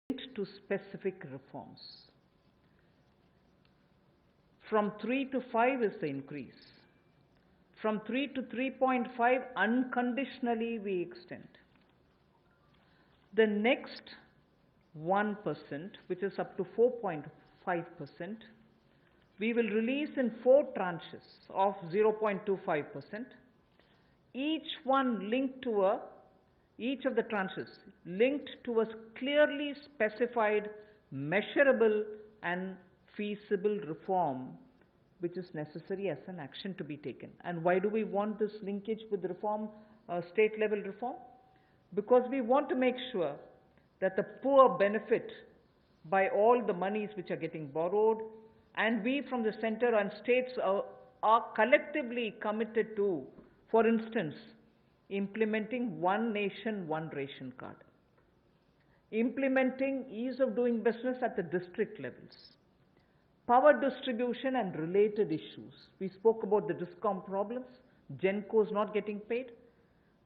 to specific reforms. From 3 to 5 is the increase. From 3 to 3.5, unconditionally we extend. The next 1%, which is up to 4.5%, we will release in 4 tranches of 0.25%, each one linked to each of the tranches linked to a clearly specified, measurable and feasible reform which is necessary as an action to be taken. And why do we want this linkage with reform, state level reform? Because we want to make sure that the poor benefit by all the monies which are getting borrowed, and we from the center and states are collectively committed to, for instance, implementing one nation, one ration card, implementing ease of doing business at the district levels, power distribution and related issues. We spoke about the DISCOM problems, GENCOs not getting paid,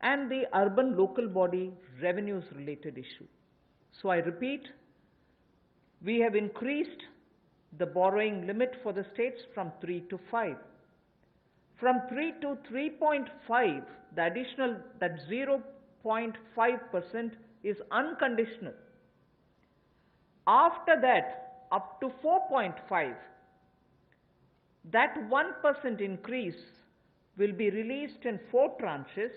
and the urban local body revenues related issue. So I repeat, we have increased the borrowing limit for the states from 3 to 5. From 3 to 3.5, the additional, that 0.5% is unconditional. After that, up to 4.5, that 1% increase will be released in 4 tranches,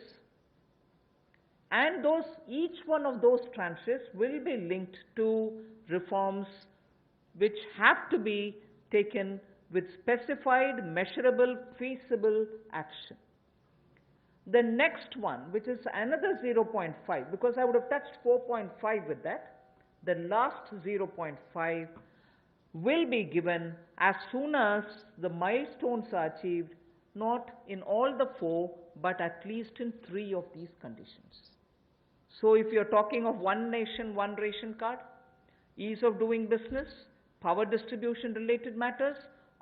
and each one of those tranches will be linked to reforms which have to be taken with specified, measurable, feasible action. The next one, which is another 0.5, because I would have touched 4.5 with that, the last 0.5 will be given as soon as the milestones are achieved, not in all the 4, but at least in 3 of these conditions. So if you're talking of one nation, one ration card, ease of doing business, power distribution related matters,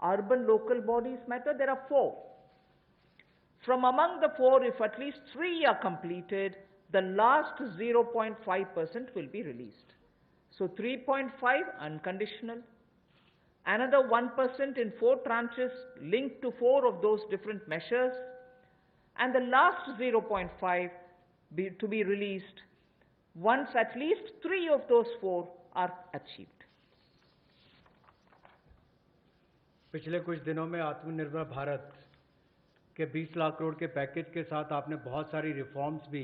urban local bodies matter, there are 4. From among the 4, if at least 3 are completed, the last 0.5% will be released. So 3.5 unconditional, another 1% in 4 tranches linked to 4 of those different measures, and the last 0.5 to be released once at least 3 of those 4 are achieved. पिछले कुछ दिनों में आत्मनिर्भर भारत के 20 लाख करोड़ के package के साथ आपने बहुत सारी रिफॉर्म्स भी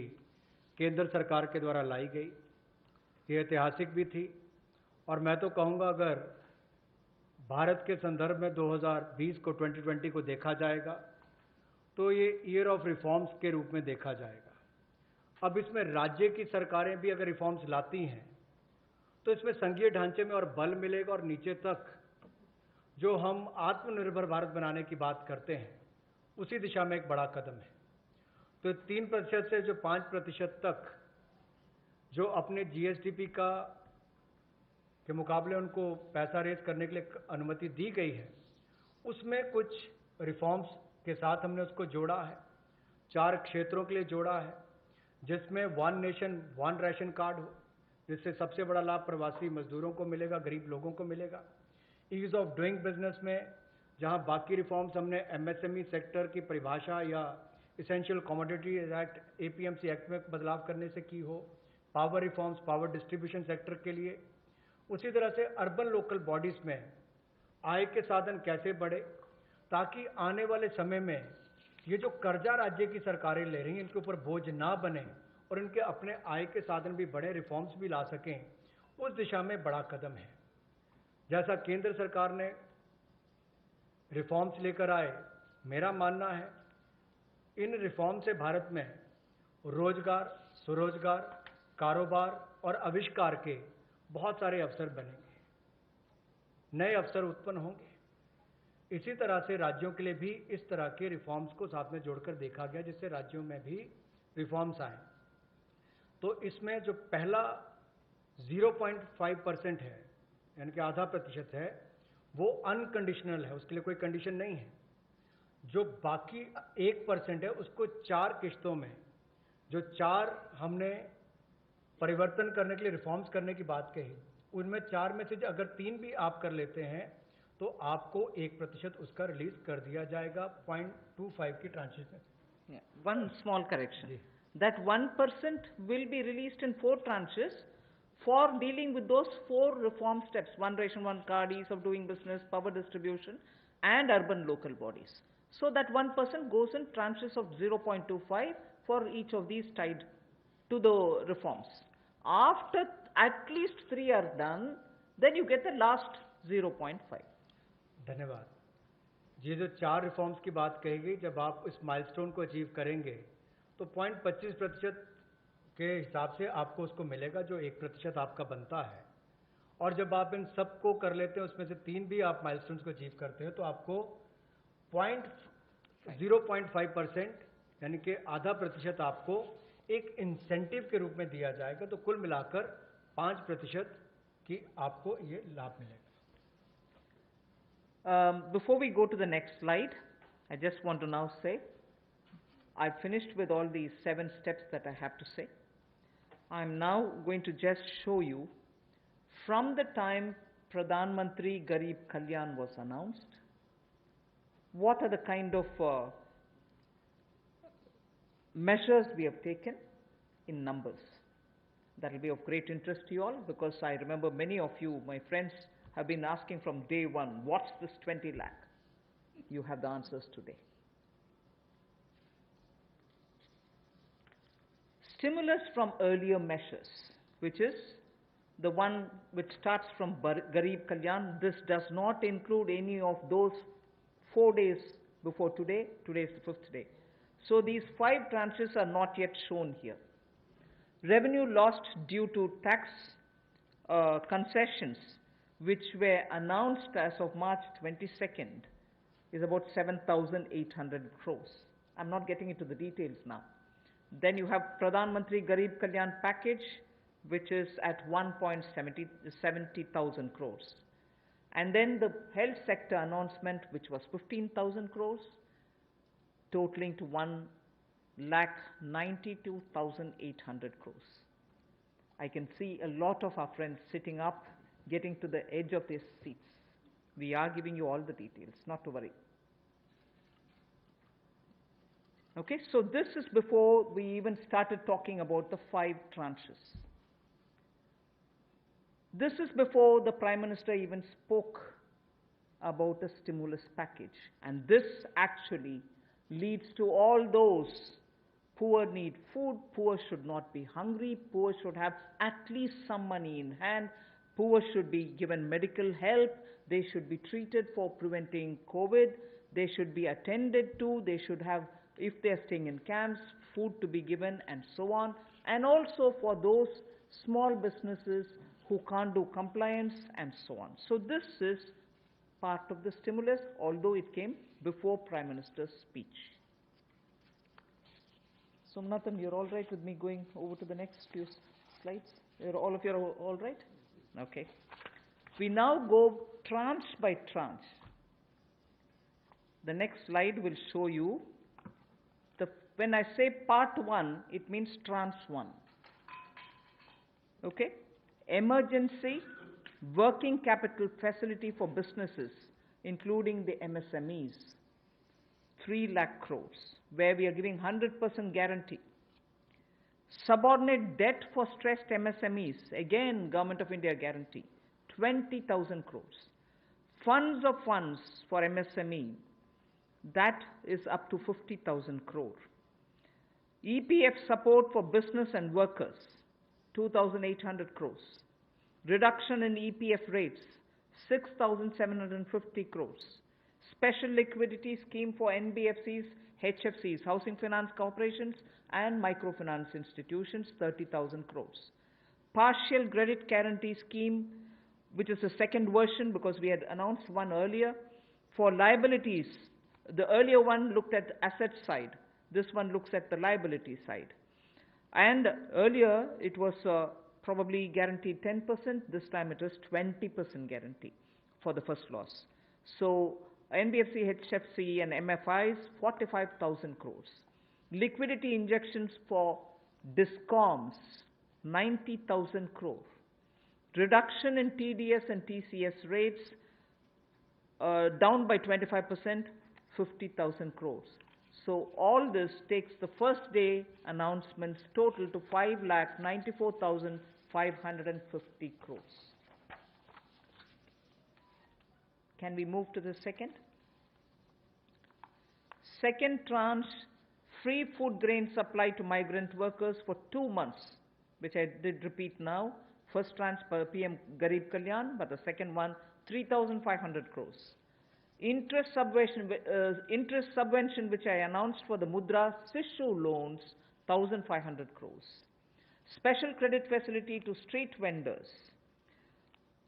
केंद्र सरकार के द्वारा लाई गई। ये ऐतिहासिक भी थी, और मैं तो कहूँगा अगर भारत के संदर्भ में 2020 को 2020 को देखा जाएगा तो ये ईयर ऑफ रिफॉर्म्स के रूप में देखा जाएगा। अब इसमें राज्य की सरकारें भी अगर रिफॉर्म्स लाती हैं तो इसमें संघीय ढांचे में और बल मिलेगा, और नीचे तक जो हम आत्मनिर्भर भारत बनाने की बात करते हैं उसी दिशा में एक बड़ा कदम है। तो 3% से जो 5% तक जो अपने जीएसडीपी के मुकाबले उनको पैसा रेज करने के लिए अनुमति दी गई है, उसमें कुछ रिफॉर्म्स के साथ हमने उसको जोड़ा है। 4 क्षेत्रों के लिए जोड़ा है, जिसमें one nation one ration card हो, जिससे सबसे बड़ा लाभ प्रवासी मजदूरों को मिलेगा, गरीब लोगों को मिलेगा। ईज ऑफ डूइंग बिजनेस में जहां बाकी रिफॉर्म्स हमने एमएसएमई सेक्टर की परिभाषा या essential commodity act APMC act में बदलाव करने से की हो, power reforms power distribution sector के लिए, उसी तरह से अर्बन लोकल बॉडीज में आय के साधन कैसे बढ़े ताकि आने वाले समय में ये जो कर्जा राज्य की सरकारें ले रही हैं इनके ऊपर बोझ ना बने और इनके अपने आय के साधन भी बढ़े, रिफॉर्म्स भी ला सकें, उस दिशा में बड़ा कदम है। जैसा केंद्र सरकार ने रिफॉर्म्स लेकर आए, मेरा मानना है इन रिफॉर्म से भारत में रोजगार, स्वरोजगार, कारोबार और आविष्कार के बहुत सारे अवसर बनेंगे, नए अवसर उत्पन्न होंगे। इसी तरह से राज्यों के लिए भी इस तरह के रिफॉर्म्स को साथ में जोड़कर देखा गया, जिससे राज्यों में भी रिफॉर्म्स आए। तो इसमें जो पहला 0.5% है, यानी कि आधा प्रतिशत है, वो अनकंडीशनल है, उसके लिए कोई कंडीशन नहीं है। जो बाकी 1% है उसको 4 किश्तों में, जो 4 हमने परिवर्तन करने के लिए रिफॉर्म्स करने की बात कही, उनमें 4 में से अगर 3 भी आप कर लेते हैं तो आपको 1% उसका रिलीज कर दिया जाएगा 0.25 की ट्रांचेस में। Yeah. One small correction. Ji. That 1% will be released in 4 tranches for dealing with those 4 reform steps: one ration, one card, ease of doing business, power distribution, and urban local bodies. So that 1% goes in tranches of 0.25 for each of these tied to the reforms. After at least 3 are done, then you get the last 0.5. धन्यवाद। ये जो 4 reforms की बात कही गई, जब आप इस माइलस्टोन को अचीव करेंगे तो 0.25% के हिसाब से आपको उसको मिलेगा जो 1% आपका बनता है। और जब आप इन सबको कर लेते हैं, उसमें से 3 भी आप माइलस्टोन्स को अचीव करते हैं, तो आपको 0.5% यानी कि आधा प्रतिशत आपको एक इंसेंटिव के रूप में दिया जाएगा। तो कुल मिलाकर 5% की आपको ये लाभ मिलेगा। Before we go to the next slide, I just want to now say, I've finished with all these 7 steps that I have to say. I'm now going to just show you from the time Pradhan Mantri Garib Kalyan was announced, what are the kind of measures we have taken in numbers. That will be of great interest to you all, because I remember many of you, my friends, have been asking from day one, what's this 20 lakh? You have the answers today. Stimulus from earlier measures, which is the one which starts from Garib Kalyan. This does not include any of those 4 days before today. Today is the 5th day. So these 5 tranches are not yet shown here. Revenue lost due to tax concessions, which were announced as of March 22nd, is about 7,800 crores. I'm not getting into the details now. Then you have Pradhan Mantri Garib Kalyan package, which is at 1.70,000 crores. And then the health sector announcement, which was 15,000 crores, totaling to 1,92,800 crores. I can see a lot of our friends sitting up, getting to the edge of their seats. We are giving you all the details, not to worry. Okay, so this is before we even started talking about the 5 tranches. This is before the Prime Minister even spoke about a stimulus package. And this actually leads to all those poor need food, poor should not be hungry, poor should have at least some money in hand, poor should be given medical help, they should be treated for preventing COVID, they should be attended to, they should have, if they are staying in camps, food to be given, and so on. And also for those small businesses who can't do compliance, and so on. So this is part of the stimulus, although it came before Prime Minister's speech. Somnathan, you're all right with me going over to the next few slides? All of you are all right? Okay. We now go tranche by tranche. The next slide will show you, when I say part 1, it means tranche 1. Okay? Emergency working capital facility for businesses, including the MSMEs, 3 lakh crores, where we are giving 100% guarantee. Subordinate debt for stressed MSMEs, again Government of India guarantee, 20,000 crores. Funds of funds for MSME, that is up to 50,000 crore. EPF support for business and workers, 2,800 crores. Reduction in EPF rates, 6,750 crores. Special liquidity scheme for NBFCs, HFCs, Housing Finance Corporations, and microfinance institutions, 30,000 crores. Partial credit guarantee scheme, which is the second version because we had announced one earlier, for liabilities. The earlier one looked at the asset side. This one looks at the liability side. And earlier it was probably guaranteed 10%. This time it is 20% guarantee for the first loss. So NBFC, HFC and MFIs, 45,000 crores. Liquidity injections for DISCOMs, 90,000 crore. reduction in TDS and TCS rates down by 25%, 50,000 crores. So all this takes the first day announcements total to 5,94,550 crores. Can we move to the second? Second tranche, free food grain supply to migrant workers for 2 months, which I did repeat now. First tranche per PM Garib Kalyan, but the second one, 3,500 crores. Interest subvention which I announced for the Mudra Sishu loans, 1,500 crores. Special credit facility to street vendors.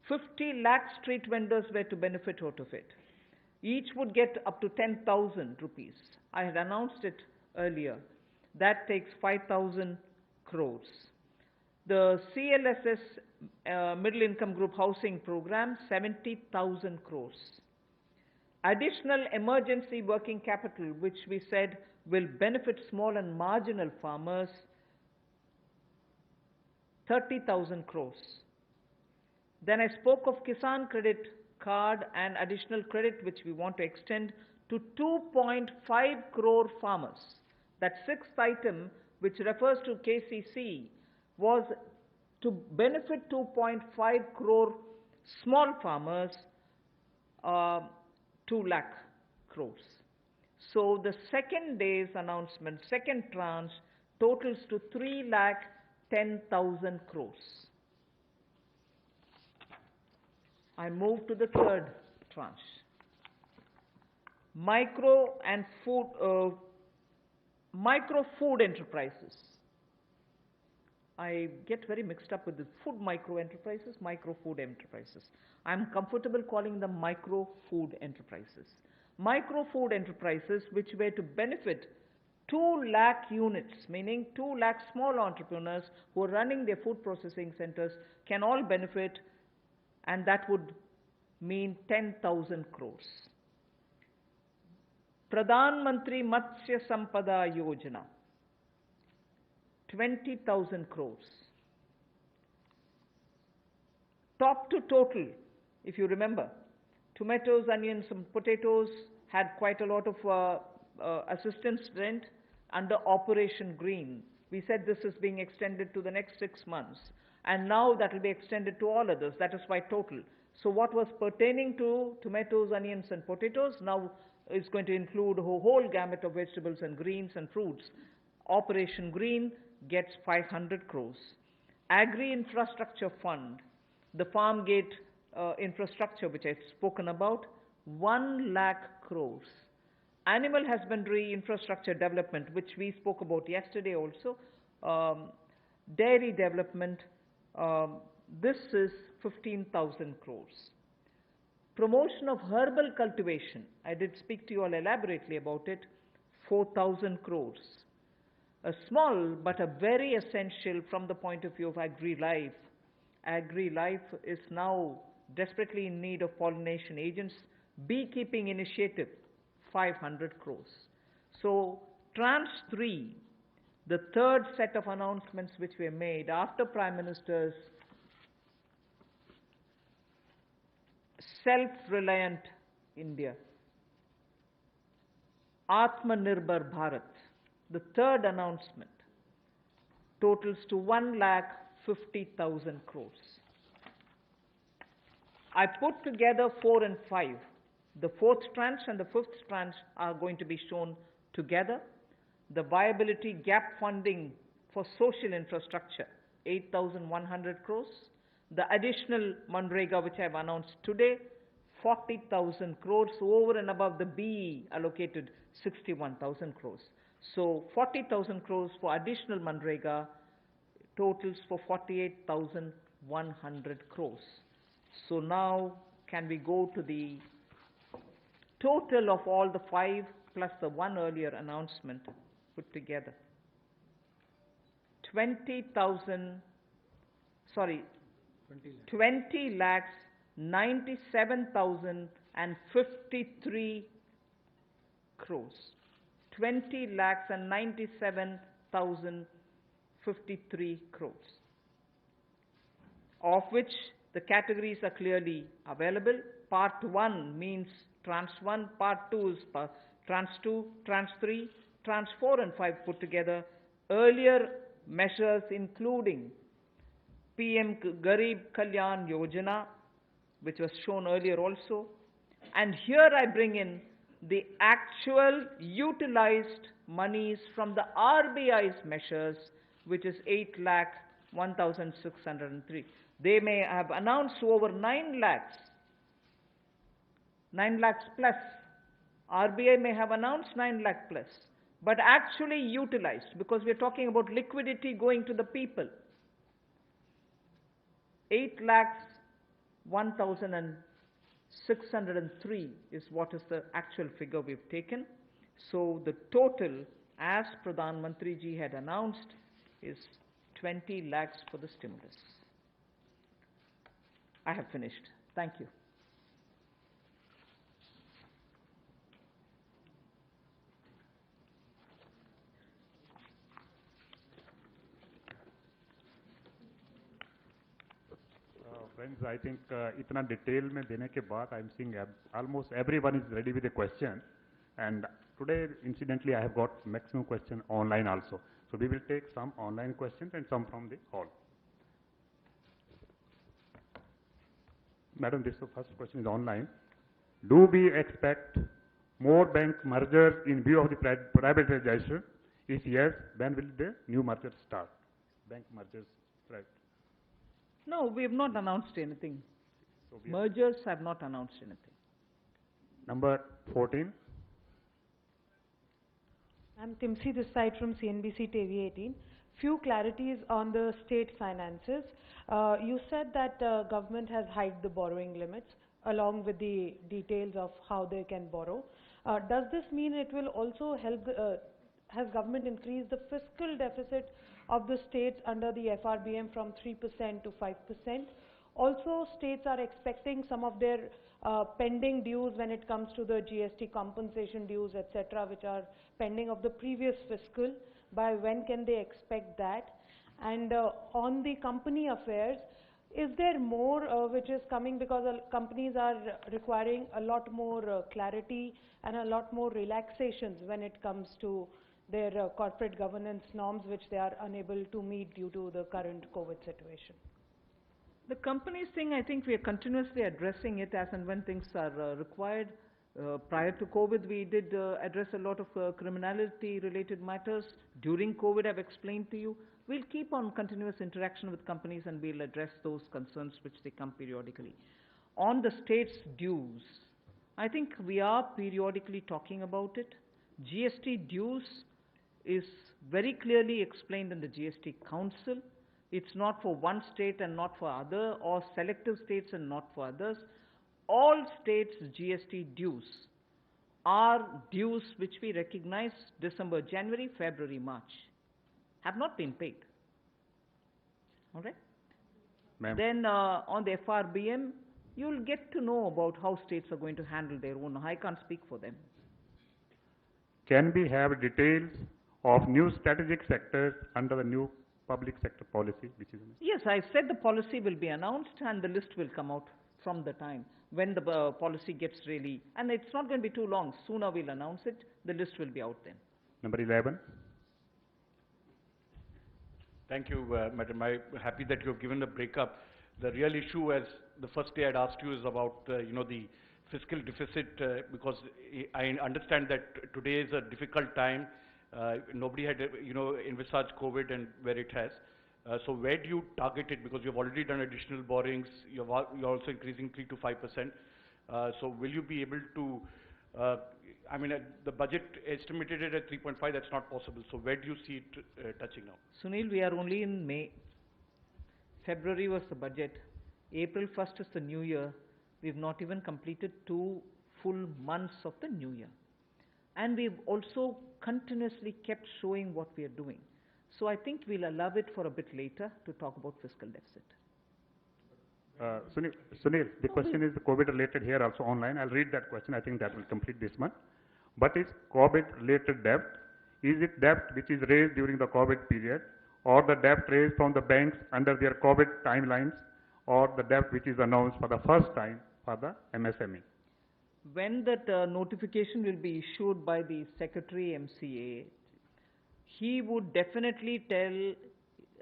50 lakh street vendors were to benefit out of it. Each would get up to 10,000 rupees. I had announced it earlier. That takes 5,000 crores. The CLSS Middle Income Group Housing Program, 70,000 crores. Additional emergency working capital, which we said will benefit small and marginal farmers, 30,000 crores. Then I spoke of Kisan Credit Card and additional credit which we want to extend to 2.5 crore farmers. That sixth item, which refers to KCC, was to benefit 2.5 crore small farmers, 2 lakh crores. So the second day's announcement, second tranche, totals to 3,10,000 crores. I move to the third tranche. Micro food enterprises. I get very mixed up with the food micro enterprises, micro food enterprises. I'm comfortable calling them micro food enterprises. Micro food enterprises which were to benefit 2 lakh units, meaning 2 lakh small entrepreneurs who are running their food processing centers can all benefit, and that would mean 10,000 crores. Pradhan Mantri Matsya Sampada Yojana, 20,000 crores. Top to total, if you remember, tomatoes, onions, and potatoes had quite a lot of assistance rent under Operation Green. We said this is being extended to the next 6 months, and now that will be extended to all others. That is why total. So what was pertaining to tomatoes, onions, and potatoes now is going to include a whole gamut of vegetables and greens and fruits. Operation Green gets 500 crores. Agri-infrastructure fund, the farm gate infrastructure which I've spoken about, 1 lakh crores. Animal husbandry infrastructure development, which we spoke about yesterday also, dairy development, this is 15,000 crores. Promotion of herbal cultivation, I did speak to you all elaborately about it, 4,000 crores. A small but a very essential from the point of view of agri-life. Agri-life is now desperately in need of pollination agents. Beekeeping initiative, 500 crores. So tranche 3, the third set of announcements which were made after Prime Minister's self-reliant India, Atmanirbhar Bharat, the third announcement, totals to 1,50,000 crores. I put together 4 and 5. The fourth tranche and the fifth tranche are going to be shown together. The viability gap funding for social infrastructure, 8,100 crores. The additional Manrega which I have announced today, 40,000 crores over and above the BE allocated 61,000 crores. So 40,000 crores for additional Manrega totals for 48,100 crores. So now can we go to the total of all the 5 plus the one earlier announcement put together? 20 lakhs 97,053 crores. 20 lakhs and 97,053 crores, of which The categories are clearly available. Part 1 means Trans 1, Part 2 is Trans 2, Trans 3, Trans 4 and 5 put together. Earlier measures including PM Garib Kalyan Yojana, which was shown earlier also. And here I bring in the actual utilized monies from the RBI's measures, which is 8,01,603. They may have announced over 9 lakhs plus. RBI may have announced 9 lakh plus, but actually utilized, because we're talking about liquidity going to the people. 8,01,603 is what is the actual figure we've taken. So the total, as Pradhan Mantri ji had announced, is 20 lakhs for the stimulus. I have finished. Thank you. Friends, I think इतना detail में देने के बाद I'm seeing almost everyone is ready with a question, and today incidentally I have got maximum question online also. So we will take some online questions and some from the hall. Madam, this first question is online. Do we expect more bank mergers in view of the privatization? If yes, when will the new mergers start? Bank mergers, right? No, we have not announced anything. So Mergers have not announced anything. Number 14. I'm Timsi this side from CNBC TV 18. Few clarities on the state finances. You said that government has hiked the borrowing limits along with the details of how they can borrow. Does this mean it will also help, has government increased the fiscal deficit of the states under the FRBM from 3% to 5%? Also, states are expecting some of their pending dues when it comes to the GST compensation dues, etc., which are pending of the previous fiscal. By when can they expect that? And on the company affairs, is there more which is coming, because companies are requiring a lot more clarity and a lot more relaxations when it comes to their corporate governance norms, which they are unable to meet due to the current COVID situation? The companies thing, I think we are continuously addressing it as and when things are required. Prior to COVID, we did address a lot of criminality-related matters. During COVID, I've explained to you, we'll keep on continuous interaction with companies and we'll address those concerns which they come periodically. On the state's dues, I think we are periodically talking about it. GST dues is very clearly explained in the GST Council. It's not for one state and not for other, or selective states and not for others. All states' GST dues are dues which we recognize December, January, February, March, have not been paid. All right? Then on the FRBM, you'll get to know about how states are going to handle their own. I can't speak for them. Can we have details of new strategic sectors under the new public sector policy, which is? Yes, I said the policy will be announced and the list will come out from the time when the policy gets really, and it's not going to be too long. Sooner we'll announce it, the list will be out then. Number 11. Thank you, Madam. I'm happy that you have given the breakup. The real issue, as the first day I'd asked you, is about the fiscal deficit, because I understand that today is a difficult time. Nobody had envisaged COVID and where it has. So where do you target it? Because you've already done additional borrowings. You're also increasing 3 to 5%. So will you be able to? The budget estimated it at 3.5. That's not possible. So where do you see it touching now? Sunil, we are only in May. February was the budget. April 1st is the new year. We've not even completed 2 full months of the new year. And we've also continuously kept showing what we are doing. So I think we'll allow it for a bit later to talk about fiscal deficit. Sunil, the question is COVID related here also online. I'll read that question. I think that will complete this one. What is COVID related debt? Is it debt which is raised during the COVID period, or the debt raised from the banks under their COVID timelines, or the depth which is announced for the first time for the MSME? When that notification will be issued by the Secretary MCA, he would definitely tell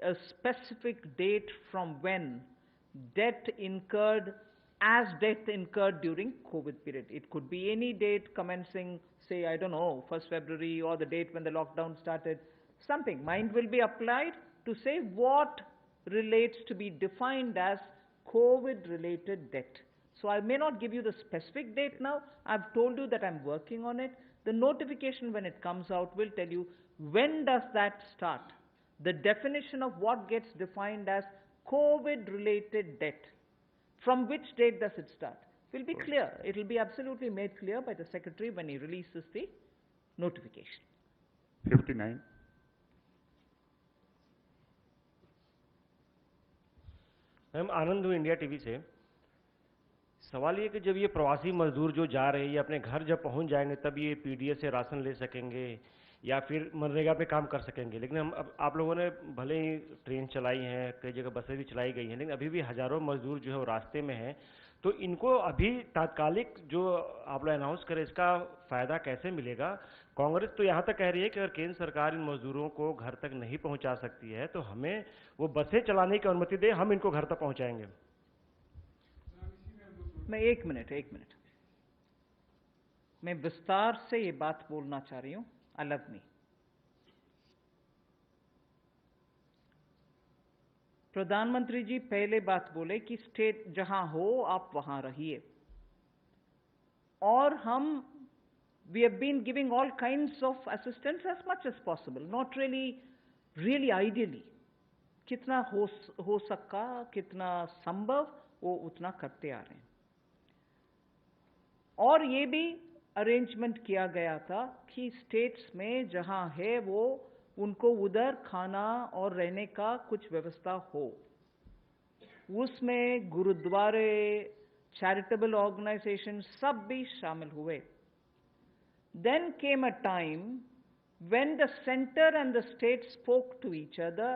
a specific date from when debt incurred during COVID period. It could be any date commencing, say, I don't know, 1st February or the date when the lockdown started, something. Mind will be applied to say what relates to be defined as COVID-related debt. So I may not give you the specific date now. I've told you that I'm working on it. The notification when it comes out will tell you when does that start. The definition of what gets defined as COVID-related debt. From which date does it start? Will be clear. It will be absolutely made clear by the Secretary when he releases the notification. 59. Ma'am आनंद हूँ India TV से। सवाल ये कि जब ये प्रवासी मजदूर जो जा रहे हैं ये अपने घर जब पहुंच जाएंगे तब ये पीडीएस से राशन ले सकेंगे या फिर मनरेगा पे काम कर सकेंगे। लेकिन हम अब आप लोगों ने भले ही ट्रेन चलाई हैं, कई जगह बसें भी चलाई गई हैं, लेकिन अभी भी हजारों मजदूर जो है वो रास्ते में हैं। तो इनको अभी तात्कालिक जो आप लोग अनाउंस करें इसका फ़ायदा कैसे मिलेगा? कांग्रेस तो यहाँ तक कह रही है कि अगर केंद्र सरकार इन मजदूरों को घर तक नहीं पहुँचा सकती है तो हमें वो बसें चलाने की अनुमति दे, हम इनको घर तक पहुँचाएंगे। मैं एक मिनट मैं विस्तार से ये बात बोलना चाह रही हूं, अलग नहीं। प्रधानमंत्री जी पहले बात बोले कि स्टेट जहां हो आप वहां रहिए, और हम we have been giving all kinds of assistance as much as possible, not really ideally. कितना हो सका, कितना संभव, वो उतना करते आ रहे हैं। और ये भी अरेंजमेंट किया गया था कि स्टेट्स में जहां है वो उनको उधर खाना और रहने का कुछ व्यवस्था हो। उसमें गुरुद्वारे, चैरिटेबल ऑर्गेनाइजेशन सब भी शामिल हुए। Then came a time when the center and the state spoke to each other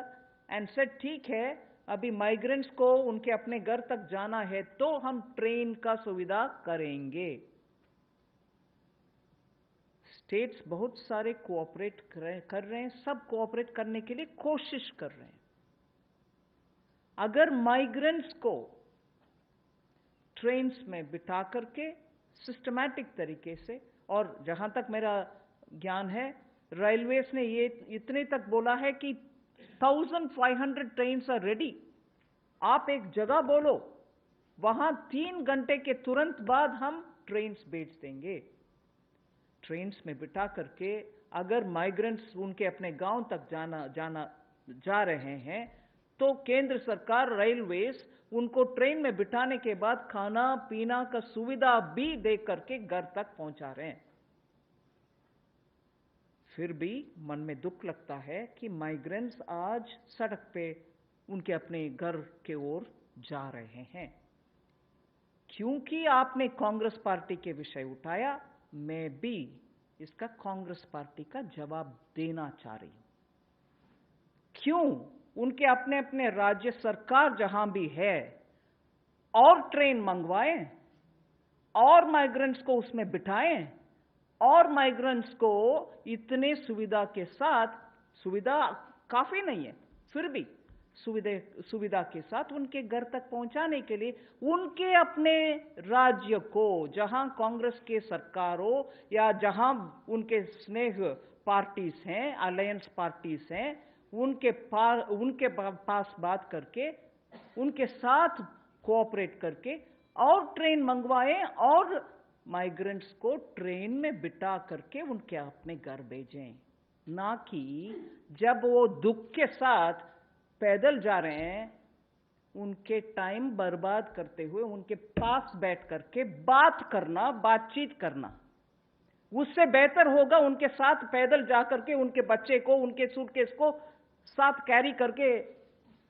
and said, ठीक है, अभी माइग्रेंट्स को उनके अपने घर तक जाना है तो हम ट्रेन का सुविधा करेंगे। स्टेट्स बहुत सारे कोऑपरेट कर रहे हैं, सब कोऑपरेट करने के लिए कोशिश कर रहे हैं। अगर माइग्रेंट्स को ट्रेन्स में बिठा करके सिस्टमैटिक तरीके से, और जहां तक मेरा ज्ञान है रेलवेज ने ये इतने तक बोला है कि 1500 ट्रेन्स आर रेडी। आप एक जगह बोलो, वहां 3 घंटे के तुरंत बाद हम ट्रेन्स भेज देंगे। ट्रेन्स में बिठा करके अगर माइग्रेंट्स उनके अपने गांव तक जा रहे हैं तो केंद्र सरकार रेलवेज उनको ट्रेन में बिठाने के बाद खाना पीना का सुविधा भी दे करके घर तक पहुंचा रहे हैं। फिर भी मन में दुख लगता है कि माइग्रेंट्स आज सड़क पे उनके अपने घर के ओर जा रहे हैं। क्योंकि आपने कांग्रेस पार्टी के विषय उठाया, मैं भी इसका कांग्रेस पार्टी का जवाब देना चाह रही हूं। क्यों उनके अपने अपने राज्य सरकार जहां भी है और ट्रेन मंगवाएं और माइग्रेंट्स को उसमें बिठाएं और माइग्रेंट्स को इतने सुविधा के साथ, सुविधा काफी नहीं है फिर भी सुविधा के साथ उनके घर तक पहुंचाने के लिए उनके अपने राज्य को, जहां कांग्रेस के सरकार हो या जहां उनके स्नेह पार्टीज हैं, अलायंस पार्टीज हैं, उनके पास बात करके उनके साथ कोऑपरेट करके और ट्रेन मंगवाएं और माइग्रेंट्स को ट्रेन में बिठा करके उनके अपने घर भेजें। ना कि जब वो दुख के साथ पैदल जा रहे हैं उनके टाइम बर्बाद करते हुए उनके पास बैठ करके बातचीत करना। उससे बेहतर होगा उनके साथ पैदल जा करके उनके बच्चे को, उनके सूटकेस को साथ कैरी करके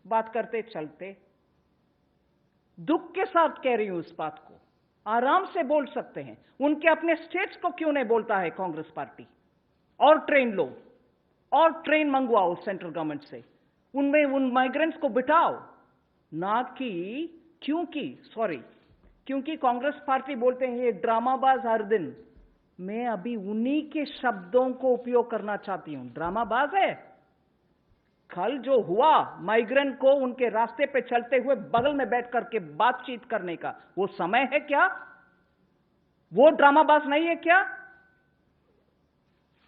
बात करते चलते। दुख के साथ कह रही हूं इस बात को, आराम से बोल सकते हैं। उनके अपने स्टेट्स को क्यों नहीं बोलता है कांग्रेस पार्टी? और ट्रेन लो और ट्रेन मंगवाओ सेंट्रल गवर्नमेंट से, उनमें उन माइग्रेंट्स को बिठाओ, ना कि क्योंकि कांग्रेस पार्टी बोलते हैं ये ड्रामाबाज हर दिन। मैं अभी उन्हीं के शब्दों को उपयोग करना चाहती हूं। ड्रामाबाज है। कल जो हुआ माइग्रेंट को उनके रास्ते पे चलते हुए बगल में बैठ करके बातचीत करने का, वो समय है क्या? वो ड्रामाबाज नहीं है क्या?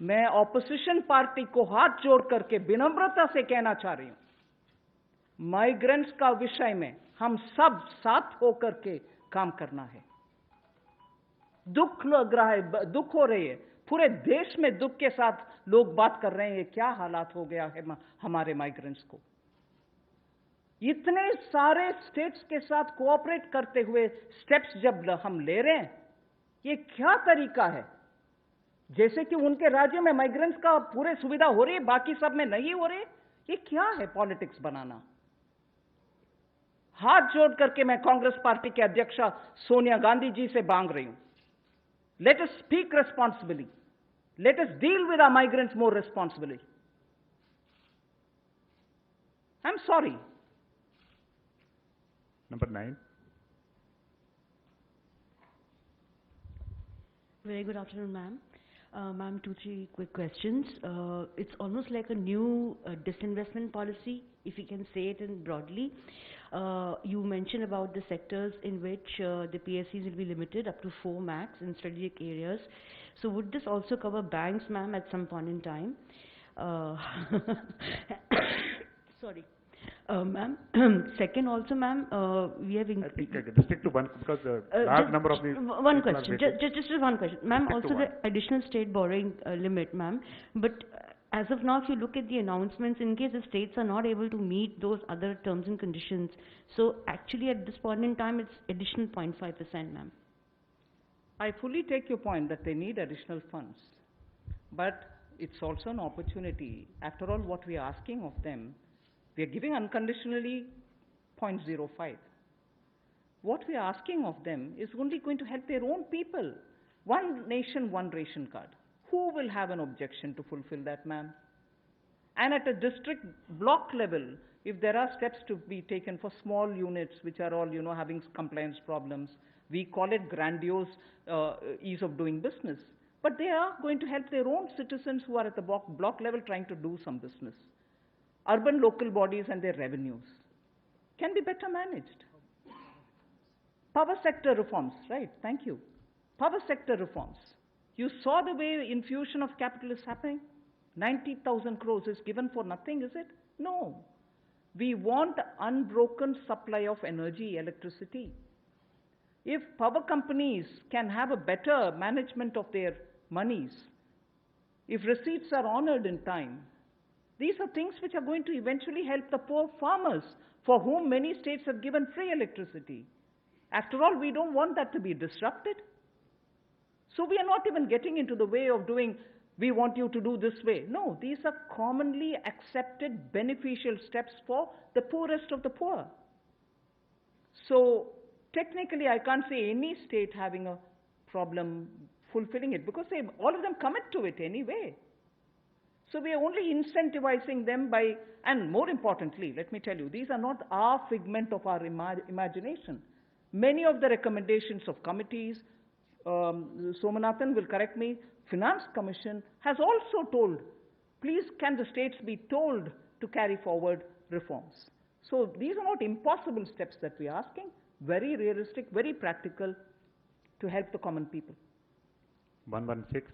मैं ऑपोजिशन पार्टी को हाथ जोड़ करके विनम्रता से कहना चाह रही हूं, माइग्रेंट्स का विषय में हम सब साथ होकर के काम करना है। दुख लग रहा है, दुख हो रही है, पूरे देश में दुख के साथ लोग बात कर रहे हैं क्या हालात हो गया है हमारे माइग्रेंट्स को। इतने सारे स्टेट्स के साथ कोऑपरेट करते हुए स्टेप्स जब हम ले रहे हैं, ये क्या तरीका है? जैसे कि उनके राज्य में माइग्रेंट्स का पूरे सुविधा हो रही है, बाकी सब में नहीं हो रही। ये क्या है पॉलिटिक्स बनाना? हाथ जोड़ करके मैं कांग्रेस पार्टी के अध्यक्षा सोनिया गांधी जी से मांग रही हूं, let us speak responsibly. Let us deal with our migrants more responsibly. I'm sorry. Number 9. Very good afternoon, ma'am. Ma'am, 2-3 quick questions. It's almost like a new disinvestment policy, if you can say it in broadly. You mentioned about the sectors in which the PSCs will be limited up to 4 max in strategic areas. So would this also cover banks, ma'am, at some point in time? Sorry. Ma'am, second also, ma'am, we have I think just stick to one because the large number of these. One question, just one question. Ma'am, Stick to also the additional state borrowing limit, ma'am. But as of now, if you look at the announcements, in case the states are not able to meet those other terms and conditions, so actually at this point in time, it's additional 0.5%, ma'am. I fully take your point that they need additional funds, but it's also an opportunity. After all, what we are asking of them, we are giving unconditionally 0.05. What we are asking of them is only going to help their own people. One nation, one ration card. Who will have an objection to fulfill that, ma'am? And at a district block level, if there are steps to be taken for small units which are all, having compliance problems, we call it grandiose ease of doing business. But they are going to help their own citizens who are at the block level trying to do some business. Urban local bodies and their revenues can be better managed. Power sector reforms, right, thank you. Power sector reforms. You saw the way infusion of capital is happening? 90,000 crores is given for nothing, is it? No. We want unbroken supply of energy, electricity. If power companies can have a better management of their monies, if receipts are honored in time, these are things which are going to eventually help the poor farmers, for whom many states have given free electricity. After all, we don't want that to be disrupted. So we are not even getting into the way of doing, we want you to do this way. No, these are commonly accepted beneficial steps for the poorest of the poor. So technically, I can't say any state having a problem fulfilling it, because all of them commit to it anyway. So we are only incentivizing them by, and more importantly, let me tell you, these are not our figment of our imagination. Many of the recommendations of committees, Somanathan will correct me, Finance Commission has also told, please can the states be told to carry forward reforms. So these are not impossible steps that we are asking, very realistic, very practical to help the common people. 116.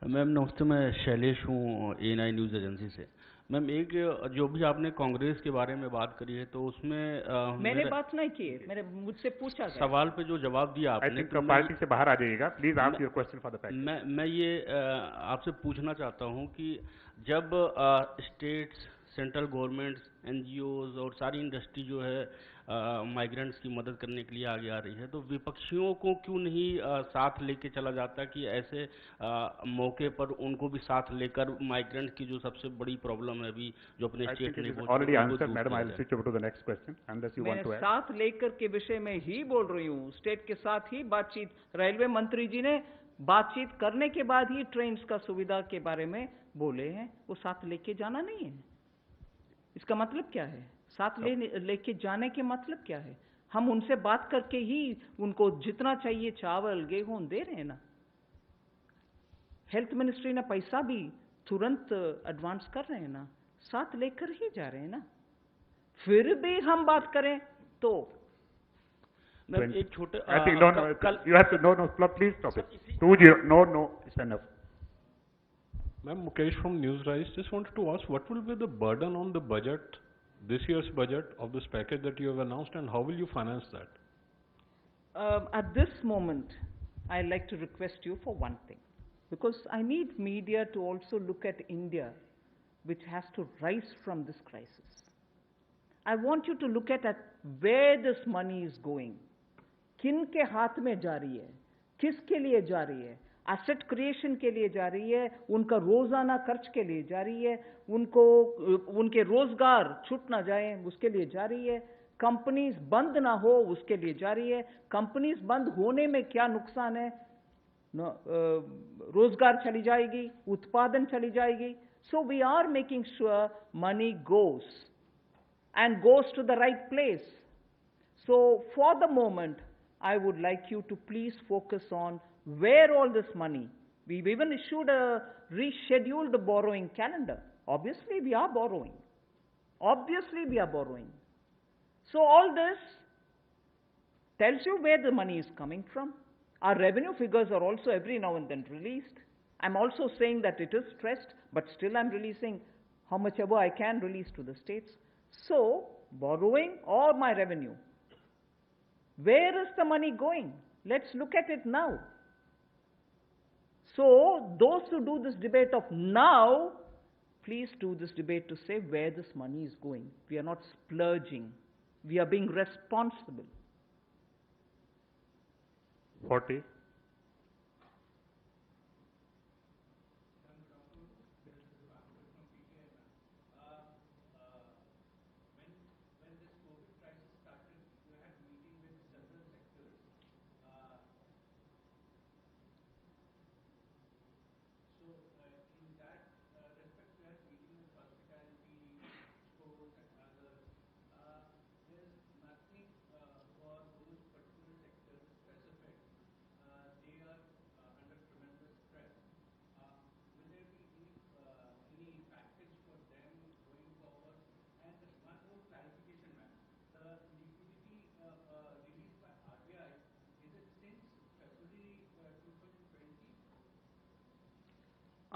Ma'am नमस्ते, मैं शैलेश हूँ A9 news agency से। Ma'am एक जो भी आपने कांग्रेस के बारे में बात करी है तो उसमें मैंने बात नहीं की है, मैंने मुझसे पूछा गया। सवाल पे जो जवाब दिया आपने तो पार्टी से बाहर आ जाइएगा, please ask your question for the package. मैं ये आपसे पूछना चाहता हूँ कि जब स्टेट्स, सेंट्रल गवर्नमेंट्स, एनजीओज और सारी इंडस्ट्री जो है माइग्रेंट्स की मदद करने के लिए आगे आ रही है, तो विपक्षियों को क्यों नहीं साथ लेके चला जाता कि ऐसे मौके पर उनको भी साथ लेकर माइग्रेंट की जो सबसे बड़ी प्रॉब्लम है अभी जो अपने स्टेट ने already answer madam, I will switch over to the next question unless you want to add. साथ लेकर के विषय में ही बोल रही हूँ, स्टेट के साथ ही बातचीत, रेलवे मंत्री जी ने बातचीत करने के बाद ही ट्रेन्स का सुविधा के बारे में बोले हैं, वो साथ लेके जाना नहीं है। इसका मतलब क्या है? साथ लेके जाने के मतलब क्या है? हम उनसे बात करके ही उनको जितना चाहिए चावल गेहूं दे रहे हैं ना। हेल्थ मिनिस्ट्री ने पैसा भी तुरंत एडवांस कर रहे हैं ना, साथ लेकर ही जा रहे हैं ना। फिर भी हम बात करें तो मैम एक छोटे I think no, you have to, no, please stop it. 20, no, it's enough. Ma'am, Mukesh from Newsrise, just wanted to ask, what will be the burden on the budget, this year's budget of this package that you have announced, and how will you finance that? At this moment, I'd like to request you for one thing, because I need media to also look at India, which has to rise from this crisis. I want you to look at where this money is going. किन के हाथ में जा रही है, किसके लिए जा रही है? एसेट क्रिएशन के लिए जा रही है, उनका रोजाना खर्च के लिए जा रही है, उनके रोजगार छूट ना जाए उसके लिए जा रही है, कंपनीज बंद ना हो उसके लिए जा रही है। कंपनीज बंद होने में क्या नुकसान है? रोजगार चली जाएगी, उत्पादन चली जाएगी। So we are making sure money goes and goes to the right place. So for the moment, I would like you to please focus on where all this money. We've even issued a rescheduled borrowing calendar. Obviously, we are borrowing. Obviously, we are borrowing. So all this tells you where the money is coming from. Our revenue figures are also every now and then released. I'm also saying that it is stressed, but still I'm releasing how much ever I can release to the states. So, borrowing or my revenue. Where is the money going? Let's look at it now. So, those who do this debate of now, please do this debate to say where this money is going. We are not splurging. We are being responsible. 40.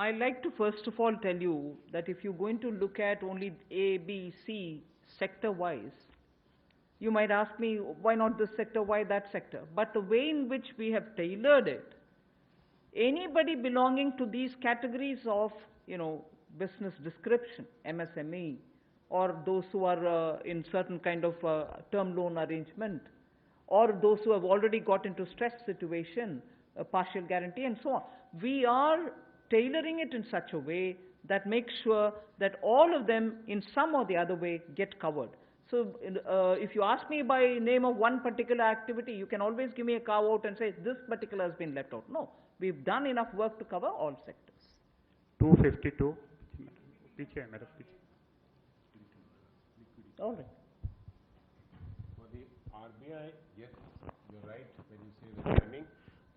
I'd like to first of all tell you that if you're going to look at only A, B, C sector-wise, you might ask me, why not this sector, why that sector? But the way in which we have tailored it, anybody belonging to these categories of, business description, MSME, or those who are in certain kind of term loan arrangement, or those who have already got into stress situation, a partial guarantee and so on, we are tailoring it in such a way that makes sure that all of them in some or the other way get covered. So if you ask me by name of one particular activity, you can always give me a carve out and say this particular has been left out. No, we've done enough work to cover all sectors. 252. All right. For the RBI, yes, you're right when you say the timing.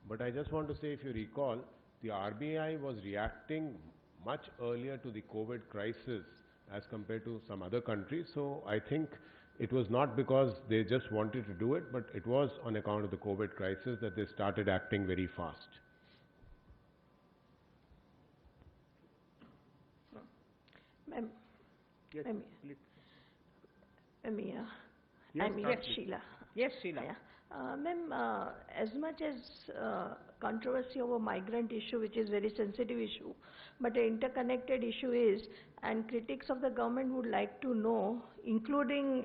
But I just want to say, if you recall, the RBI was reacting much earlier to the COVID crisis as compared to some other countries. So I think it was not because they just wanted to do it, but it was on account of the COVID crisis that they started acting very fast. Ma'am, Yes, I'm please. here. Yes, I'm here, start, please. Sheila. Yes, Sheila. Yeah. Ma'am, as much as controversy over migrant issue, which is very sensitive issue, but an interconnected issue is, and critics of the government would like to know, including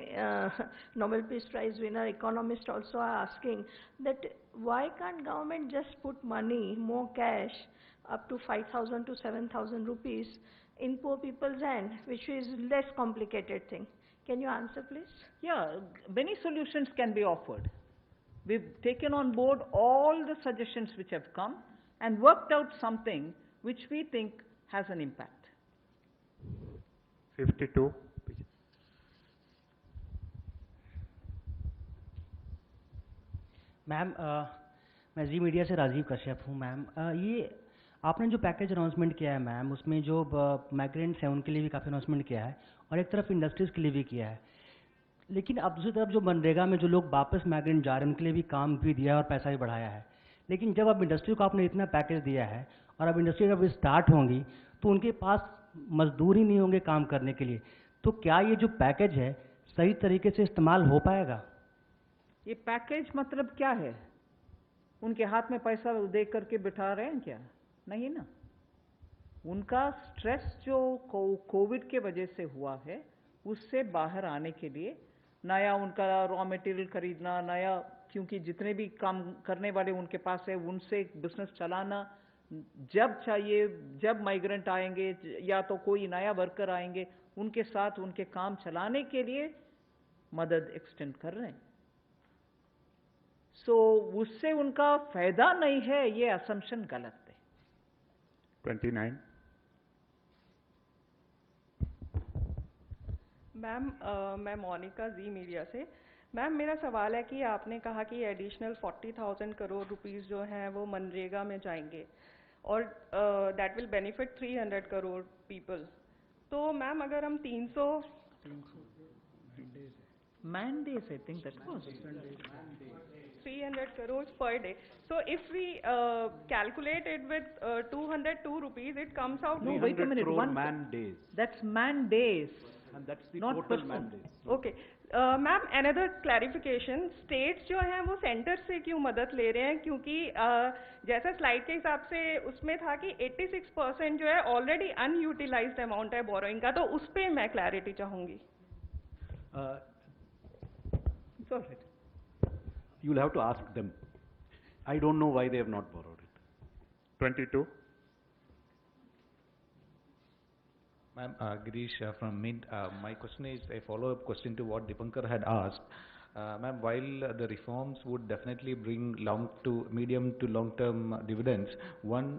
Nobel Peace Prize winner economists also are asking, that why can't government just put money, more cash, up to 5,000 to 7,000 rupees in poor people's hand, which is less complicated thing. Can you answer, please? Yeah, many solutions can be offered. We've taken on board all the suggestions which have come and worked out something which we think has an impact. 52. Ma'am मैं जी media से राजीव कश्यप हूँ ma'am. ये आपने जो package announcement किया है ma'am, उसमें जो माइग्रेंट्स हैं उनके लिए भी काफ़ी अनाउंसमेंट किया है और एक तरफ इंडस्ट्रीज़ के लिए भी किया है। लेकिन अब दूसरी तरफ जो मनरेगा में जो लोग वापस माइग्रेंट जा रहे हैं उनके लिए भी काम भी दिया है और पैसा भी बढ़ाया है। लेकिन जब अब इंडस्ट्री को आपने इतना पैकेज दिया है और अब इंडस्ट्री जब स्टार्ट होंगी तो उनके पास मजदूर ही नहीं होंगे काम करने के लिए, तो क्या ये जो पैकेज है सही तरीके से इस्तेमाल हो पाएगा? ये पैकेज मतलब क्या है? उनके हाथ में पैसा दे करके बिठा रहे हैं क्या? नहीं ना। उनका स्ट्रेस जो कोविड के वजह से हुआ है उससे बाहर आने के लिए नया उनका रॉ मटेरियल खरीदना, नया, क्योंकि जितने भी काम करने वाले उनके पास है उनसे बिजनेस चलाना, जब चाहिए जब माइग्रेंट आएंगे या तो कोई नया वर्कर आएंगे उनके साथ उनके काम चलाने के लिए मदद एक्सटेंड कर रहे हैं। सो उससे उनका फायदा नहीं है, ये असम्पशन गलत है। 29। मैम मैं मोनिका जी मीडिया से। मैम मेरा सवाल है कि आपने कहा कि एडिशनल 40,000 करोड़ रुपीस जो हैं वो मनरेगा में जाएंगे और that will benefit 300 crore people. तो मैम अगर हम 300 mandates, I think that was 300 crores per day. So if we calculate it with 202 rupees, it comes out. No, wait a minute. One man days. That's man days. And that's the not total person. man days. Okay. Ma'am another clarification, states जो हैं वो centre से क्यों मदद ले रहे हैं? क्योंकि जैसा स्लाइड के हिसाब से उसमें था कि 86% जो है ऑलरेडी अनयूटिलाइज्ड अमाउंट है बोरोइंग का, तो उस पर मैं क्लैरिटी चाहूँगी। It's all right. You'll have to ask them. I don't know why they have not borrowed it. 22. Ma'am, Girish from Mint. My question is a follow-up question to what Dipankar had asked. Ma'am, while the reforms would definitely bring medium to long-term dividends, one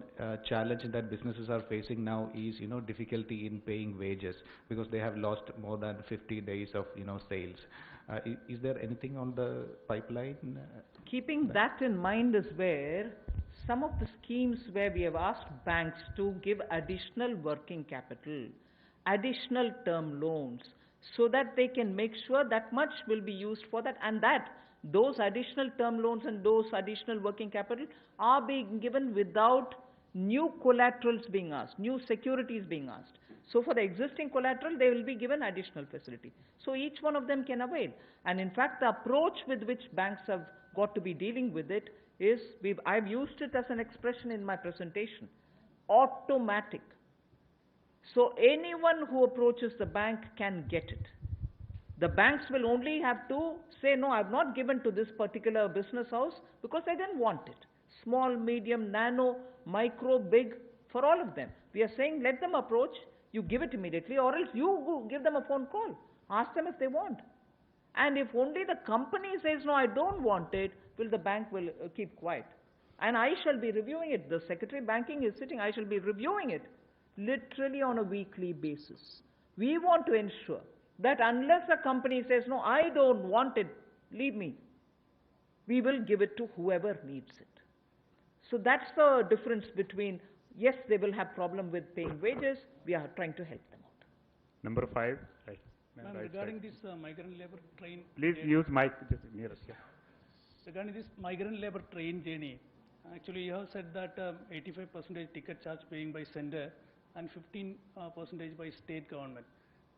challenge that businesses are facing now is, difficulty in paying wages because they have lost more than 50 days of, sales. Is there anything on the pipeline? Keeping that in mind is where some of the schemes where we have asked banks to give additional working capital, additional term loans, so that they can make sure that much will be used for that, and that those additional term loans and those additional working capital are being given without new collaterals being asked, new securities being asked. So for the existing collateral, they will be given additional facility. So each one of them can avail. And in fact, the approach with which banks have got to be dealing with it is, I've used it as an expression in my presentation, automatic. So anyone who approaches the bank can get it. The banks will only have to say, no, I've not given to this particular business house because I didn't want it. Small, medium, nano, micro, big, for all of them. We are saying let them approach, you give it immediately, or else you go give them a phone call. Ask them if they want. And if only the company says, no, I don't want it, the bank will keep quiet. And I shall be reviewing it. The Secretary Banking is sitting, I shall be reviewing it literally on a weekly basis. We want to ensure that unless a company says, no, I don't want it, leave me, we will give it to whoever needs it. So that's the difference between, yes, they will have problem with paying wages, we are trying to help them out. Number 5. Right. Ma'am, regarding this migrant labor train... Please use mic just near us. Yeah. Regarding this migrant labor train journey, actually you have said that 85% ticket charge paying by sender and 15% by state government.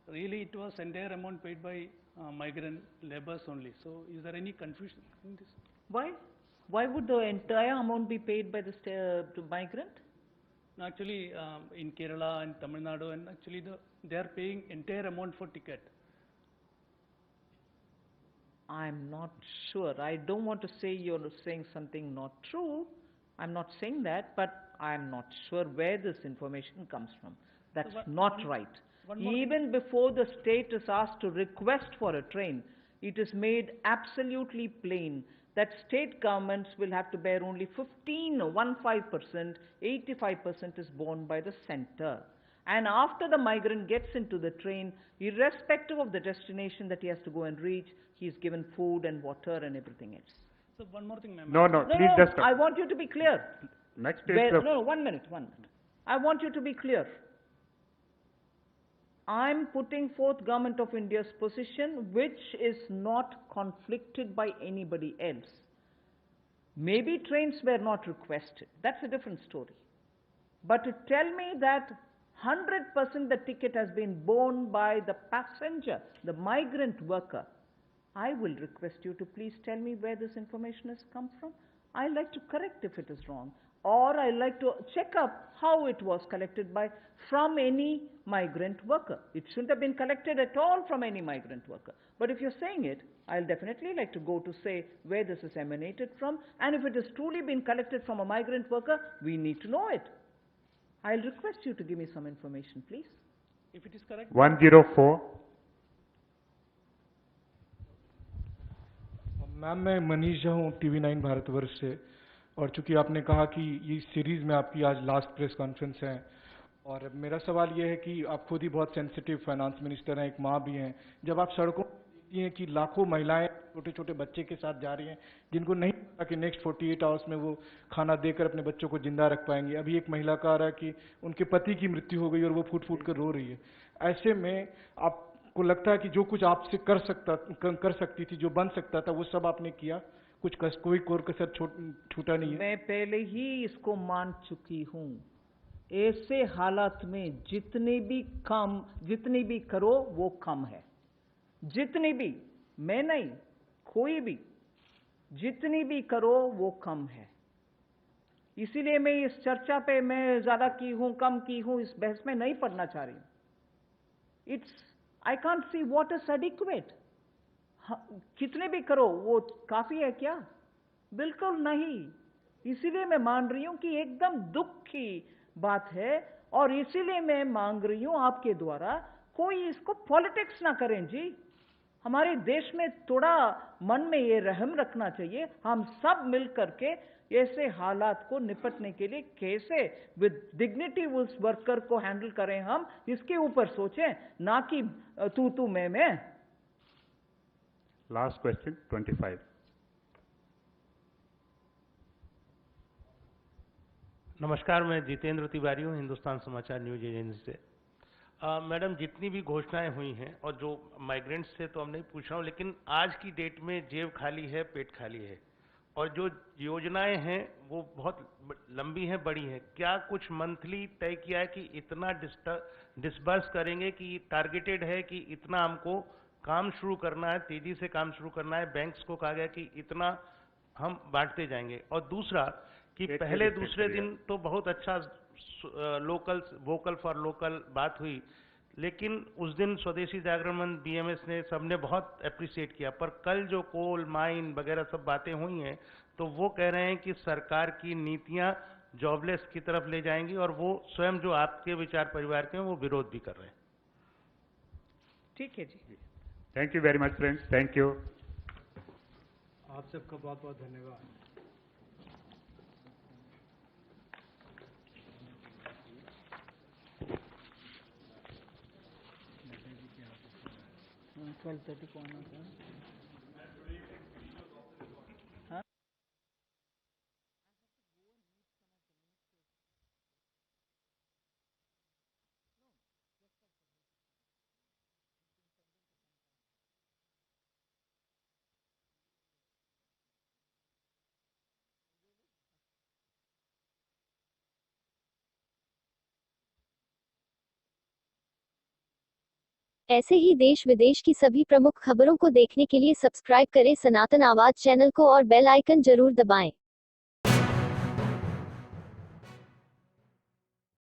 Really it was entire amount paid by migrant laborers only. So is there any confusion in this? Why? Why would the entire amount be paid by the migrant? No, actually in Kerala and Tamil Nadu, and actually they are paying entire amount for ticket. I'm not sure. I don't want to say you're saying something not true. I'm not saying that, but I'm not sure where this information comes from. That's not right. Even before the state is asked to request for a train, it is made absolutely plain that state governments will have to bear only 15%, 85% is borne by the center. And after the migrant gets into the train, irrespective of the destination that he has to go and reach, he is given food and water and everything else. So one more thing, ma'am. No, no, No, please no, just, I want you to be clear. next is Where, the, no, 1 minute, 1 minute. I want you to be clear. I'm putting forth Government of India's position, which is not conflicted by anybody else. Maybe trains were not requested. That's a different story. But to tell me that 100% the ticket has been borne by the passenger, the migrant worker, I will request you to please tell me where this information has come from. I like to correct if it is wrong, or I like to check up how it was collected by from any migrant worker. It shouldn't have been collected at all from any migrant worker. But if you're saying it, I'll definitely like to go to say where this is emanated from, and if it has truly been collected from a migrant worker, we need to know it. I'll request you to give me some information, please. If it is correct. 104. Ma'am मैं मनीष झा हूँ TV9 Bharatvarsh से, और चूंकि आपने कहा कि ये series में आपकी आज लास्ट प्रेस कॉन्फ्रेंस है, और मेरा सवाल ये है कि आप खुद ही बहुत सेंसिटिव फाइनेंस मिनिस्टर हैं, एक माँ भी हैं, जब आप सड़कों पर देखती हैं कि लाखों महिलाएं छोटे छोटे बच्चे के साथ जा रही हैं जिनको नहीं पता कि नेक्स्ट 48 आवर्स में वो खाना देकर अपने बच्चों को जिंदा रख पाएंगी। अभी एक महिला का आ रहा है कि उनके पति की मृत्यु हो गई और वो फूट फूट कर रो रही है। ऐसे में आपको लगता है कि जो कुछ आपसे कर सकती थी, जो बन सकता था, वो सब आपने किया, कोई कोर कसर छूटा नहीं है? मैं पहले ही इसको मान चुकी हूँ। ऐसे हालात में जितनी भी करो वो कम है। जितनी भी, मैं नहीं, कोई भी, जितनी भी करो वो कम है। इसीलिए मैं इस चर्चा पे मैं ज्यादा की हूं, कम की हूं, इस बहस में नहीं पढ़ना चाह रही हूं। I can't see what is adequate. कितने भी करो वो काफी है क्या? बिल्कुल नहीं। इसीलिए मैं मान रही हूं कि एकदम दुख की बात है, और इसीलिए मैं मांग रही हूं आपके द्वारा कोई इसको पॉलिटिक्स ना करें जी। हमारे देश में थोड़ा मन में ये रहम रखना चाहिए। हम सब मिल करके ऐसे हालात को निपटने के लिए कैसे विद डिग्निटी उस वर्कर को हैंडल करें, हम इसके ऊपर सोचें, ना कि तू मैं। Last question, 25. नमस्कार, मैं जितेंद्र तिवारी हूँ, हिंदुस्तान समाचार न्यूज एजेंसी से। मैडम, जितनी भी घोषणाएं हुई हैं, और जो माइग्रेंट्स से तो हम नहीं पूछ रहा हूँ, लेकिन आज की डेट में जेब खाली है, पेट खाली है, और जो योजनाएं हैं वो बहुत लंबी हैं, बड़ी हैं। क्या कुछ मंथली तय किया है कि इतना डिस्बर्स करेंगे, कि टारगेटेड है कि इतना हमको काम शुरू करना है, तेजी से काम शुरू करना है? बैंक्स को कहा गया कि इतना हम बांटते जाएंगे। और दूसरा कि पहले दूसरे दिन तो बहुत अच्छा वोकल फॉर लोकल बात हुई, लेकिन उस दिन स्वदेशी जागरण मंच BMS ने सबने बहुत अप्रिशिएट किया, पर कल जो कोल माइन वगैरह सब बातें हुई हैं, तो वो कह रहे हैं कि सरकार की नीतियां जॉबलेस की तरफ ले जाएंगी, और वो स्वयं जो आपके विचार परिवार के हैं वो विरोध भी कर रहे हैं। ठीक है जी। Thank you very much, friends. Thank you. आप सबका बहुत बहुत धन्यवाद। ट्वेल्व 30 को आना था। ऐसे ही देश विदेश की सभी प्रमुख खबरों को देखने के लिए सब्सक्राइब करें सनातन आवाज चैनल को और बेल आइकन जरूर दबाएं।